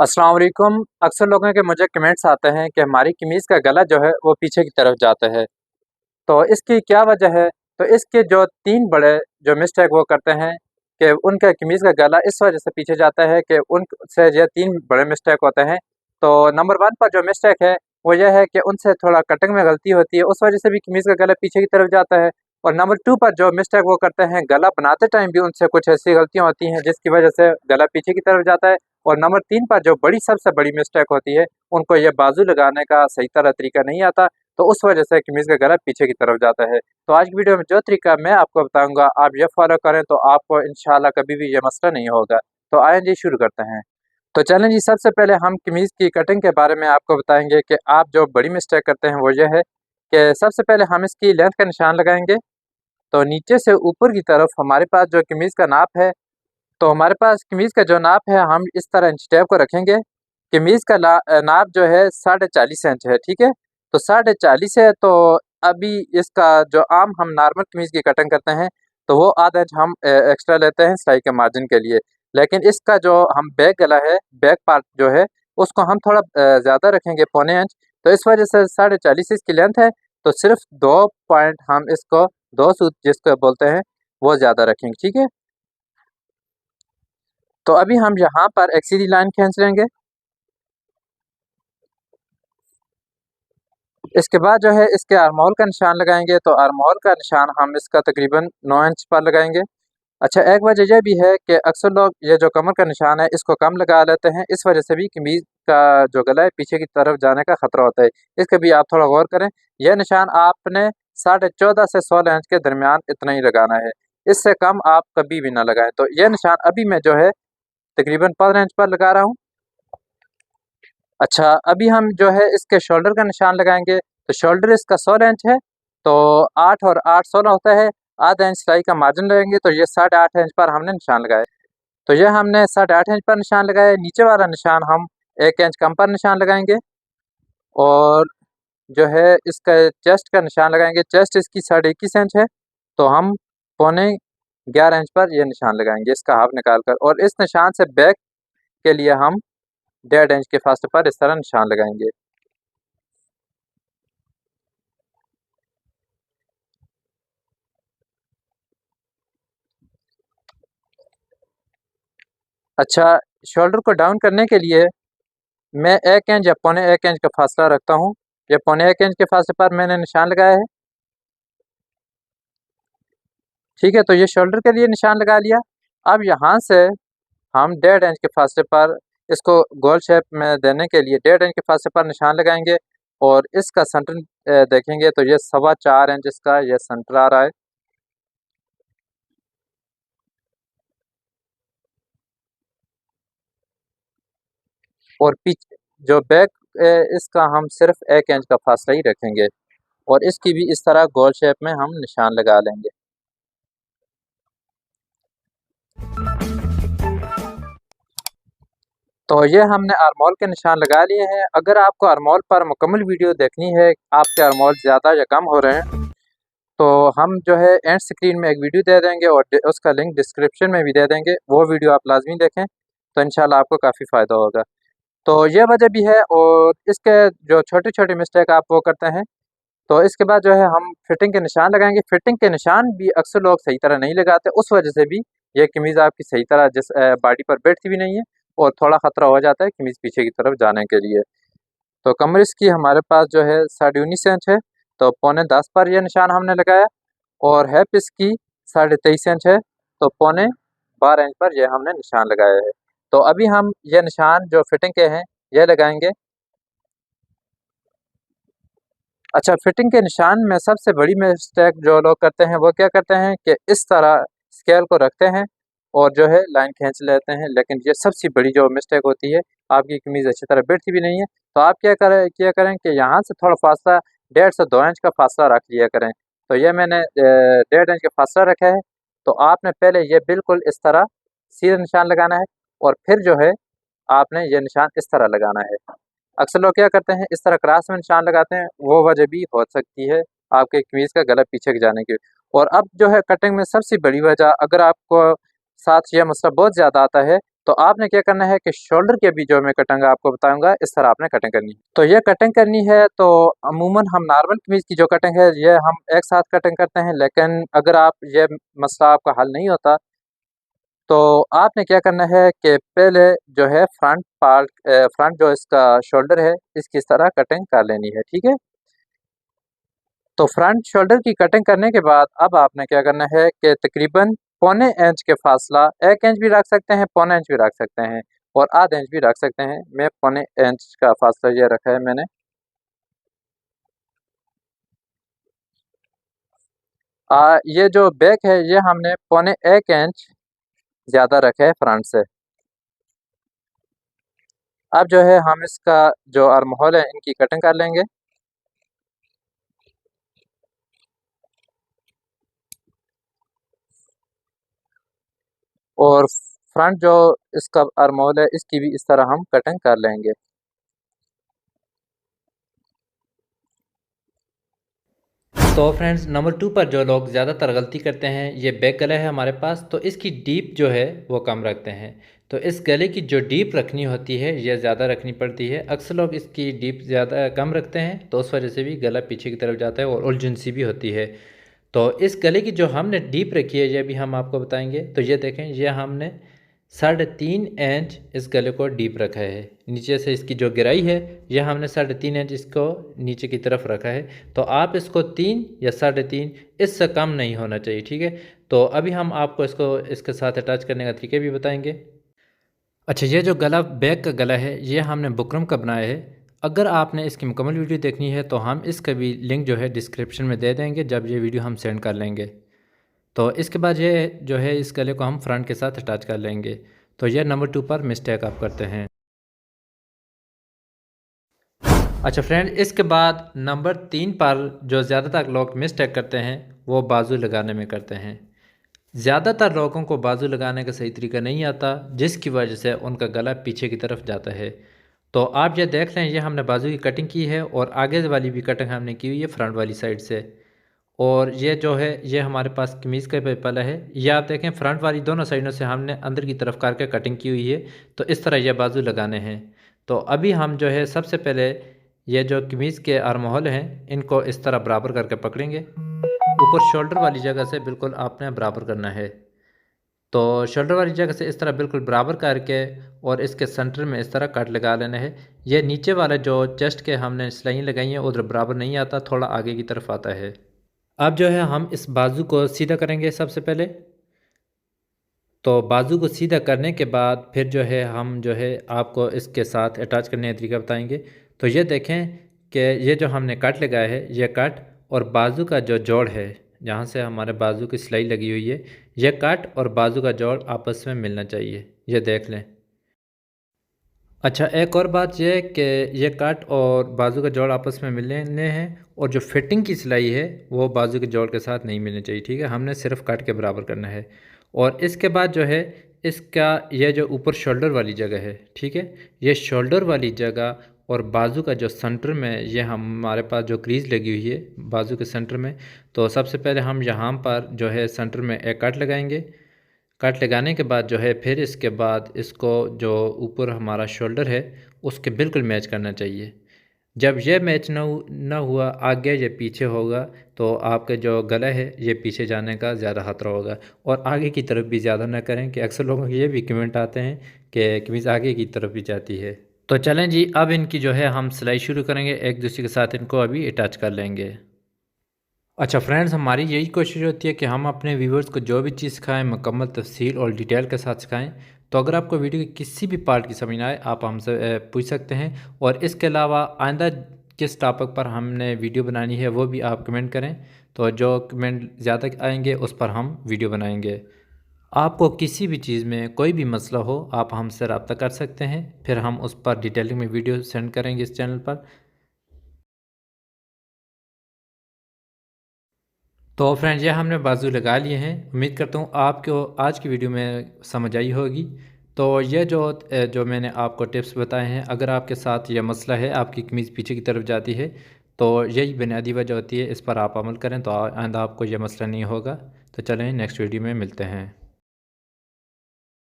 अस्सलाम वालेकुम। अक्सर लोगों के मुझे कमेंट्स आते हैं कि हमारी कमीज़ का गला जो है वो पीछे की तरफ जाता है। तो इसकी क्या वजह है? तो इसके जो 3 बड़े जो मिस्टेक वो करते हैं कि उनका कमीज़ का गला इस वजह से पीछे जाता है कि उनसे ये 3 बड़े मिस्टेक होते हैं। तो नंबर 1 पर जो मिस्टेक है वो ये है कि उनसे थोड़ा कटिंग में गलती होती है, उस वजह से भी कमीज़ का गला पीछे की तरफ जाता है। और नंबर 2 पर जो मिस्टेक वो करते हैं, गला बनाते टाइम भी उनसे कुछ ऐसी गलतियाँ होती हैं जिसकी वजह से गला पीछे की तरफ जाता है। और नंबर 3 पर जो सबसे बड़ी मिस्टेक होती है, उनको ये बाजू लगाने का सही तरह तरीका नहीं आता, तो उस वजह से कमीज़ का गला पीछे की तरफ जाता है। तो आज की वीडियो में जो तरीका मैं आपको बताऊँगा, आप ये फ़ॉलो करें तो आपको इंशाल्लाह कभी भी ये मसला नहीं होगा। तो आइए जी शुरू करते हैं। तो चलें जी, सबसे पहले हम कमीज़ की कटिंग के बारे में आपको बताएँगे कि आप जो बड़ी मिस्टेक करते हैं वो ये है कि सबसे पहले हम इसकी लेंथ का निशान लगाएँगे। तो नीचे से ऊपर की तरफ हमारे पास जो कमीज़ का नाप है, तो हमारे पास कमीज़ का जो नाप है हम इस तरह इंच टेप को रखेंगे। कमीज़ का नाप जो है 40.5 इंच है, ठीक है? तो 40.5 है, तो अभी इसका जो आम हम नॉर्मल कमीज़ की कटिंग करते हैं, तो वो आधा इंच हम एक्स्ट्रा लेते हैं सिलाई के मार्जिन के लिए। लेकिन इसका जो हम बैक गला है, बैक पार्ट जो है, उसको हम थोड़ा ज़्यादा रखेंगे, पौने इंच। तो इस वजह से 40.5 इसकी लेंथ है, तो सिर्फ़ 2 पॉइंट हम इसको 2 सूत जिसको बोलते हैं, वो ज़्यादा रखेंगे, ठीक है? तो अभी हम यहाँ पर एक सीधी लाइन खींच लेंगे। इसके बाद जो है इसके आर्महोल का निशान लगाएंगे, तो आर्महोल का निशान हम इसका तकरीबन 9 इंच पर लगाएंगे। अच्छा, एक वजह यह भी है कि अक्सर लोग ये जो कमर का निशान है इसको कम लगा लेते हैं, इस वजह से भी कमीज़ का जो गला है पीछे की तरफ जाने का खतरा होता है। इसका भी आप थोड़ा गौर करें। यह निशान आपने 14.5 से 16 इंच के दरमियान इतना ही लगाना है, इससे कम आप कभी भी ना लगाएं। तो यह निशान अभी मैं जो है तकरीबन 15 इंच पर लगा रहा हूँ। अच्छा, अभी हम जो है इसके शोल्डर का निशान लगाएंगे, तो शोल्डर इसका 16 इंच है, तो 8 और 8 16 होता है। आधा इंच सिलाई का मार्जिन लगाएंगे, तो ये 8.5 इंच पर हमने निशान लगाया। तो ये हमने 8.5 इंच पर निशान लगाया। नीचे वाला निशान हम 1 इंच कम पर निशान लगाएंगे। और जो है इसका चेस्ट का निशान लगाएंगे। चेस्ट इसकी 21.5 इंच है, तो हम पौने 11 इंच पर यह निशान लगाएंगे इसका हाफ निकाल कर। और इस निशान से बैक के लिए हम 1.5 इंच के फासले पर इस तरह निशान लगाएंगे। अच्छा, शोल्डर को डाउन करने के लिए मैं 1 इंच या पौने 1 इंच का फासला रखता हूँ। ये पौने 1 इंच के फासले पर मैंने निशान लगाया है, ठीक है? तो ये शोल्डर के लिए निशान लगा लिया। अब यहाँ से हम 1.5 इंच के फासले पर इसको गोल शेप में देने के लिए 1.5 इंच के फासले पर निशान लगाएंगे। और इसका सेंटर देखेंगे तो ये 4.25 इंच इसका ये सेंटर आ रहा है। और पीछे जो बैक इसका हम सिर्फ 1 इंच का फासला ही रखेंगे। और इसकी भी इस तरह गोल शेप में हम निशान लगा लेंगे। तो ये हमने आर्मोल के निशान लगा लिए हैं। अगर आपको आर्मोल पर मुकम्मल वीडियो देखनी है, आपके आर्मोल ज़्यादा या कम हो रहे हैं, तो हम जो है एंड स्क्रीन में एक वीडियो दे देंगे और उसका लिंक डिस्क्रिप्शन में भी दे देंगे। वो वीडियो आप लाजमी देखें, तो इंशाल्लाह आपको काफ़ी फ़ायदा होगा। तो ये वजह भी है। और इसके जो छोटे-छोटे मिस्टेक आप वो करते हैं, तो इसके बाद जो है हम फिटिंग के निशान लगाएँगे। फिटिंग के निशान भी अक्सर लोग सही तरह नहीं लगाते, उस वजह से भी ये कमीज़ आपकी सही तरह बॉडी पर बैठती भी नहीं है और थोड़ा ख़तरा हो जाता है कमीज़ पीछे की तरफ जाने के लिए। तो कमर इसकी हमारे पास जो है 19.5 इंच है, तो पौने 10 पर यह निशान हमने लगाया। और हिप इसकी 23.5 इंच है, तो पौने 12 इंच पर यह हमने निशान लगाया है। तो अभी हम ये निशान जो फिटिंग के हैं, ये लगाएँगे। अच्छा, फिटिंग के निशान में सबसे बड़ी मिस्टेक जो लोग करते हैं वो क्या करते हैं कि इस तरह स्केल को रखते हैं और जो है लाइन खींच लेते हैं। लेकिन ये सबसे बड़ी जो मिस्टेक होती है, आपकी कमीज़ अच्छी तरह बैठती भी नहीं है। तो आप क्या करें कि यहाँ से थोड़ा फासला 1.5 से 2 इंच का फासला रख लिया करें। तो ये मैंने 1.5 इंच का फासला रखा है। तो आपने पहले ये बिल्कुल इस तरह सीधा निशान लगाना है और फिर जो है आपने ये निशान इस तरह लगाना है। अक्सर लोग क्या करते हैं, इस तरह क्रॉस में निशान लगाते हैं, वो वजह भी हो सकती है आपके कमीज़ का गला पीछे के जाने की। और अब जो है कटिंग में सबसे बड़ी वजह, अगर आपको साथ ये मसला बहुत ज़्यादा आता है, तो आपने क्या करना है कि शोल्डर की अभी जो मैं कटिंग आपको बताऊंगा, इस तरह आपने कटिंग करनी है। तो ये कटिंग करनी है, तो अमूमन हम नॉर्मल कमीज की जो कटिंग है ये हम एक साथ कटिंग करते हैं, लेकिन अगर आप ये मसला आपका हल नहीं होता तो आपने क्या करना है कि पहले जो है फ्रंट पार्ट, फ्रंट जो इसका शोल्डर है इसकी इस तरह कटिंग कर लेनी है, ठीक है। तो फ्रंट शोल्डर की कटिंग करने के बाद अब आपने क्या करना है कि तकरीबन पौने इंच के फासला, 1 इंच भी रख सकते हैं, पौने इंच भी रख सकते हैं और आधा इंच भी रख सकते हैं। मैं पौने इंच का फासला ये रखा है मैंने। ये जो बैक है ये हमने पौने 1 इंच ज़्यादा रखा है फ्रंट से। अब जो है हम इसका जो आर्म होल है इनकी कटिंग कर लेंगे। और फ्रंट जो इसका आर्म होल है इसकी भी इस तरह हम कटिंग कर लेंगे। तो फ्रेंड्स, नंबर 2 पर जो लोग ज़्यादातर गलती करते हैं, ये बैक गला है हमारे पास, तो इसकी डीप जो है वो कम रखते हैं। तो इस गले की जो डीप रखनी होती है ये ज़्यादा रखनी पड़ती है। अक्सर लोग इसकी डीप ज़्यादा कम रखते हैं, तो उस वजह से भी गला पीछे की तरफ जाता है और उलझन सी भी होती है। तो इस गले की जो हमने डीप रखी है ये भी हम आपको बताएंगे। तो ये देखें, ये हमने 3.5 इंच इस गले को डीप रखा है। नीचे से इसकी जो गहराई है यह हमने 3.5 इंच इसको नीचे की तरफ रखा है। तो आप इसको 3 या 3.5, इससे कम नहीं होना चाहिए, ठीक है। तो अभी हम आपको इसको इसके साथ अटैच करने का तरीके भी बताएंगे। अच्छा, ये जो गला बैक का गला है ये हमने बुकरम का बनाया है। अगर आपने इसकी मुकम्मल वीडियो देखनी है तो हम इसका भी लिंक जो है डिस्क्रिप्शन में दे देंगे जब ये वीडियो हम सेंड कर लेंगे। तो इसके बाद ये जो है इस गले को हम फ्रंट के साथ अटैच कर लेंगे। तो ये नंबर 2 पर मिस्टेक आप करते हैं। अच्छा फ्रेंड, इसके बाद नंबर 3 पर जो ज़्यादातर लोग मिस्टेक करते हैं वो बाजू लगाने में करते हैं। ज़्यादातर लोगों को बाजू लगाने का सही तरीका नहीं आता, जिसकी वजह से उनका गला पीछे की तरफ जाता है। तो आप ये देख लें, ये हमने बाजू की कटिंग की है और आगे वाली भी कटिंग हमने की हुई है फ्रंट वाली साइड से। और ये जो है ये हमारे पास कमीज़ का पल्ला है। ये आप देखें, फ्रंट वाली दोनों साइडों से हमने अंदर की तरफ करके कटिंग की हुई है। तो इस तरह ये बाजू लगाने हैं। तो अभी हम जो है सबसे पहले ये जो कमीज़ के आर्म होल हैं इनको इस तरह बराबर करके पकड़ेंगे। ऊपर शोल्डर वाली जगह से बिल्कुल आपने बराबर करना है। तो शोल्डर वाली जगह से इस तरह बिल्कुल बराबर करके और इसके सेंटर में इस तरह कट लगा लेना है। ये नीचे वाला जो चेस्ट के हमने सिलाई लगाई है उधर बराबर नहीं आता, थोड़ा आगे की तरफ आता है। अब जो है हम इस बाजू को सीधा करेंगे सबसे पहले। तो बाजू को सीधा करने के बाद फिर जो है हम जो है आपको इसके साथ अटैच करने का तरीका बताएंगे। तो ये देखें कि ये जो हमने कट लगाया है ये कट और बाजू का जो जोड़ है जहाँ से हमारे बाजू की सिलाई लगी हुई है, ये कट और बाजू का जोड़ आपस में मिलना चाहिए। ये देख लें। अच्छा, एक और बात यह है कि ये कट और बाजू का जोड़ आपस में मिलने हैं और जो फिटिंग की सिलाई है वो बाजू के जोड़ के साथ नहीं मिलनी चाहिए, ठीक है। हमने सिर्फ कट के बराबर करना है। और इसके बाद जो है इसका ये जो ऊपर शोल्डर वाली जगह है, ठीक है, ये शोल्डर वाली जगह और बाजू का जो सेंटर में ये हमारे पास जो क्रीज़ लगी हुई है बाजू के सेंटर में, तो सबसे पहले हम यहाँ पर जो है सेंटर में एक कट लगाएंगे। कट लगाने के बाद जो है फिर इसके बाद इसको जो ऊपर हमारा शोल्डर है उसके बिल्कुल मैच करना चाहिए। जब यह मैच ना हुआ, आगे या पीछे होगा, तो आपका जो गला है ये पीछे जाने का ज़्यादा खतरा होगा। और आगे की तरफ भी ज़्यादा ना करें कि अक्सर लोगों के ये भी कमेंट आते हैं कि कमीज़ आगे की तरफ भी जाती है। तो चलें जी, अब इनकी जो है हम सिलाई शुरू करेंगे, एक दूसरे के साथ इनको अभी अटैच कर लेंगे। अच्छा फ्रेंड्स, हमारी यही कोशिश होती है कि हम अपने व्यूवर्स को जो भी चीज़ सिखाएं मुकम्मल तफसील और डिटेल के साथ सिखाएं। तो अगर आपको वीडियो की किसी भी पार्ट की समझ ना आए आप हमसे पूछ सकते हैं। और इसके अलावा आइंदा किस टॉपिक पर हमने वीडियो बनानी है वो भी आप कमेंट करें। तो जो कमेंट ज़्यादा आएंगे उस पर हम वीडियो बनाएंगे। आपको किसी भी चीज़ में कोई भी मसला हो आप हमसे रब्ता कर सकते हैं, फिर हम उस पर डिटेलिंग में वीडियो सेंड करेंगे इस चैनल पर। तो फ्रेंड्स, ये हमने बाजू लगा लिए हैं। उम्मीद करता हूँ आपको आज की वीडियो में समझ आई होगी। तो ये जो मैंने आपको टिप्स बताए हैं, अगर आपके साथ ये मसला है आपकी कमीज़ पीछे की तरफ जाती है तो यही बुनियादी वजह होती है, इस पर आप अमल करें तो आइंदा आपको ये मसला नहीं होगा। तो चलें नेक्स्ट वीडियो में मिलते हैं।